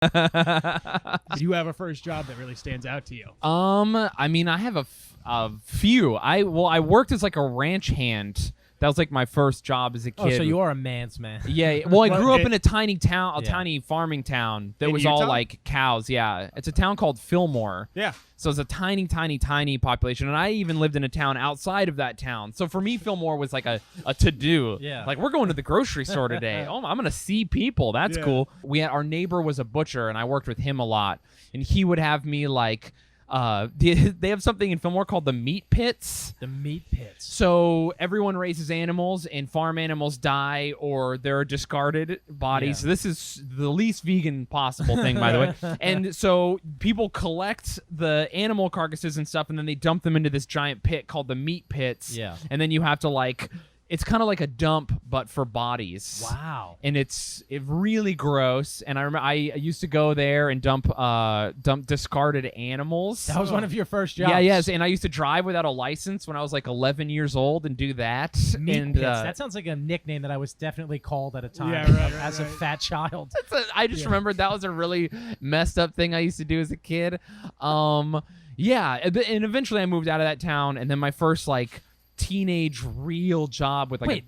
Do you have a first job that really stands out to you? I mean, I have a few. I worked as like a ranch hand. That was like my first job as a kid. Oh, so you are a man's man. Yeah. Well, I grew up in a tiny town, tiny farming town that In was Utah? all like cows. Yeah. It's a town called Fillmore. Yeah. So it's a tiny, tiny, tiny population. And I even lived in a town outside of that town. So for me, Fillmore was like a to-do. Yeah. Like, we're going to the grocery store today. Oh, I'm going to see people. That's Yeah. cool. Our neighbor was a butcher, and I worked with him a lot. And he would have me like, they have something in Fillmore called the meat pits. The meat pits. So everyone raises animals, and farm animals die or they're discarded bodies. Yeah. So this is the least vegan possible thing, by the way. And so people collect the animal carcasses and stuff, and then they dump them into this giant pit called the meat pits. Yeah. And then you have to like, it's kind of like a dump, but for bodies. Wow. And it's really gross. And I remember I used to go there and dump discarded animals. That was one of your first jobs. Yeah, yes, and I used to drive without a license when I was like 11 years old and do that. Meat and pits. That sounds like a nickname that I was definitely called at a time as a fat child. I just remembered that was a really messed up thing I used to do as a kid. Yeah, and eventually I moved out of that town, and then my first like teenage real job with like Wait,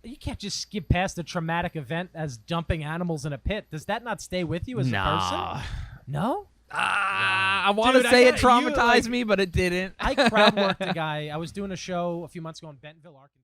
you can't just skip past the traumatic event as dumping animals in a pit. Does that not stay with you as a person? No? I want to Dude, say I it got you, traumatized me, but it didn't. I crowd worked a guy. I was doing a show a few months ago in Bentonville, Arkansas.